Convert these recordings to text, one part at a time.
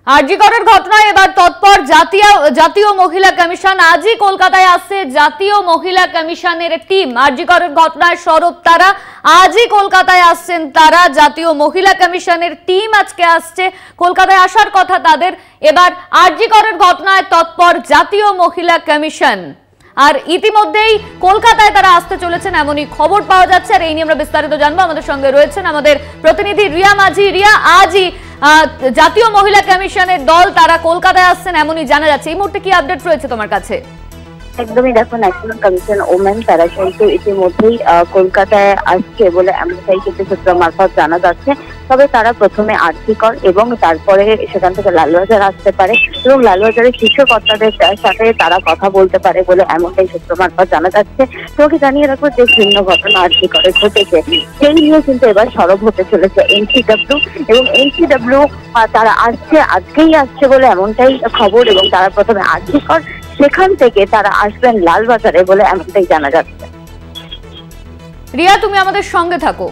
RG करेर घटनाয় এবার তৎপর জাতীয় মহিলা কমিশন। আজই কলকাতায় আসছে জাতীয় মহিলা কমিশনের টিম। আরজি করের ঘটনায় সরব তারা, আজই কলকাতায় আসছেন তারা। জাতীয় মহিলা কমিশনের টিম আজকে আসছে, কলকাতায় আসার কথা তাদের। এবার আরজি করের ঘটনায় তৎপর জাতীয় মহিলা কমিশন, আর ইতিমধ্যেই কলকাতায় তারা আসতে চলেছেন এমনই খবর পাওয়া যাচ্ছে। আর এই নিয়ে আমরা বিস্তারিত জানবো। আমাদের সঙ্গে রয়েছেন আমাদের প্রতিনিধি রিয়া মাঝি। রিয়া, আজই জাতীয় মহিলা কমিশনের দল তারা কলকাতায় আসছেন এমনই জানা যাচ্ছে। এই মুহূর্তে কি আপডেট রয়েছে তোমার কাছে? একদমই দেখো, ন্যাশনাল কমিশন ওমেন তারা কিন্তু ইতিমধ্যেই কলকাতায় আসছে বলে এমনটাই কিন্তু সূত্র মারফত জানা যাচ্ছে। তবে তারা প্রথমে আরজি কর এবং তারপরে সেখান থেকে লালবাজার আসতে পারে এবং লালবাজারের শীর্ষ কর্তাদের সাথে তারা কথা বলতে পারে বলে এমনটাই সূত্র মারফত জানা যাচ্ছে। তোমাকে জানিয়ে রাখবো যে ভিন্ন ঘটনা আরজি করে ঘটেছে, সেই নিয়ে কিন্তু এবার সরব হতে চলেছে এনসিডব্লিউ এবং এনসিডব্লিউ তারা আসছে, আজকেই আসছে বলে এমনটাই খবর। এবং তারা প্রথমে আরজি কর, সেখান থেকে তারা আসবেন লালবাজারে বলে এমনটাই জানা যাচ্ছে। রিয়া, তুমি আমাদের সঙ্গে থাকো।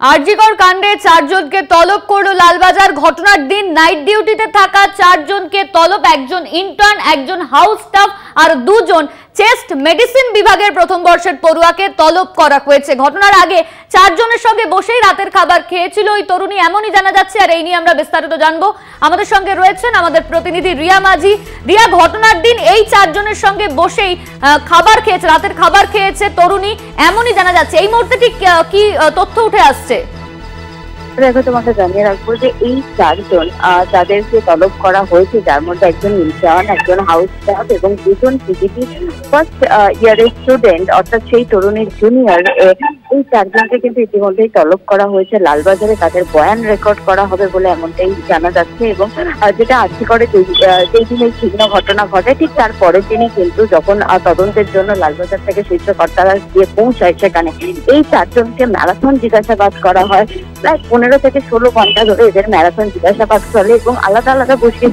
আরজিকর কাণ্ডে 4 জনকে তলব করলো লালবাজার। ঘটনার দিন নাইট ডিউটিতে থাকা 4 জনকে তলব, একজন ইন্টার্ন, একজন হাউস স্টাফ আর 2 জন চেস্ট মেডিসিন বিভাগের প্রথম বর্ষের পড়ুয়াকে তলব করা হয়েছে। ঘটনার আগে 4 জনের সঙ্গে বসেই রাতের খাবার খেয়েছিল ওই তরুণী, এমনই জানা যাচ্ছে। আর এই নিয়ে আমরা বিস্তারিত জানবো। আমাদের সঙ্গে রয়েছেন আমাদের প্রতিনিধি রিয়া মাঝি। রিয়া, ঘটনার দিন এই 4 জনের সঙ্গে বসেই খাবার খেয়েছে, রাতের খাবার খেয়েছে তরুণী, এমনই জানা যাচ্ছে। এই মুহূর্তে ঠিক কি তথ্য উঠে আসছে? দেখো, তোমাকে জানিয়ে রাখবো যে এই 4 জন যাদেরকে তলব করা হয়েছে, যার মধ্যে একজন ইন্টার্ন, একজন হাউস স্টাফ এবং 2 জন পিজিটি ফার্স্ট ইয়ারের স্টুডেন্ট, অর্থাৎ সেই তরুণীর জুনিয়র, এই 4 জনকে কিন্তু ইতিমধ্যেই তলব করা হয়েছে লালবাজারে। তাদের বয়ান রেকর্ড করা হবে বলে এমনটাই জানা যাচ্ছে। এবং যেটা আজকে করে যেই দিন এই ভিন্ন ঘটনা ঘটে, ঠিক তার পরের দিনই কিন্তু যখন তদন্তের জন্য লালবাজার থেকে শীর্ষ কর্তারা গিয়ে পৌঁছায়, সেখানে এই 4 জনকে ম্যারাথন জিজ্ঞাসাবাদ করা হয়। প্রায় 15 থেকে 16 ঘন্টা ধরে এদের ম্যারাথন জিজ্ঞাসাবাদ চলে এবং আলাদা আলাদা বসে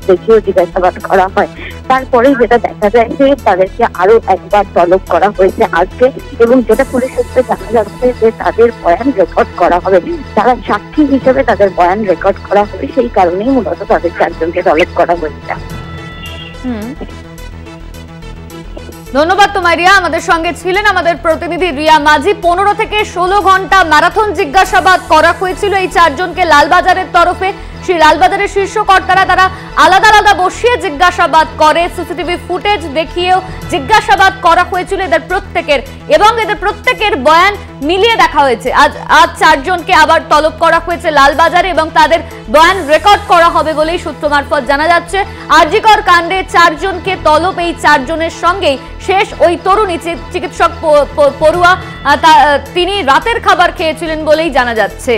দেখিয়েও জিজ্ঞাসাবাদ করা হয়। তারপরেই যেটা দেখা যায় যে তাদেরকে আরো একবার তলব করা হয়েছে আজকে, এবং যেটা পুলিশ সূত্রে জানা যাচ্ছে যে তাদের বয়ান রেকর্ড করা হবে, তারা সাক্ষী হিসেবে তাদের বয়ান রেকর্ড করা হবে। সেই কারণেই মূলত তাদের 4 জনকে তলব করা হয়েছে। ধন্যবাদ তোমায় রিয়া। আমাদের সঙ্গে ছিলেন আমাদের প্রতিনিধি রিয়া মাঝি। 15 থেকে 16 ঘন্টা ম্যারাথন জিজ্ঞাসাবাদ করা হয়েছিল এই 4 জনকে লালবাজারের তরফে। সেই লালবাজারের শীর্ষ কর্তারা তারা আলাদা আলাদা বসিয়ে জিজ্ঞাসাবাদ করে, সিসিটিভি ফুটেজ দেখিয়েও জিজ্ঞাসাবাদ করা হয়েছিল এদের প্রত্যেকের, এবং এদের প্রত্যেকের বয়ান মিলিয়ে দেখা হয়েছে। আজ 4 জনকে আবার তলব করা হয়েছে লালবাজারে এবং তাদের বয়ান রেকর্ড করা হবে বলেই সূত্র মারফত জানা যাচ্ছে। আরজিকর কাণ্ডে 4 জনকে তলব, এই 4 জনের সঙ্গেই শেষ ওই তরুণী চিকিৎসক পড়ুয়া, তিনি রাতের খাবার খেয়েছিলেন বলেই জানা যাচ্ছে।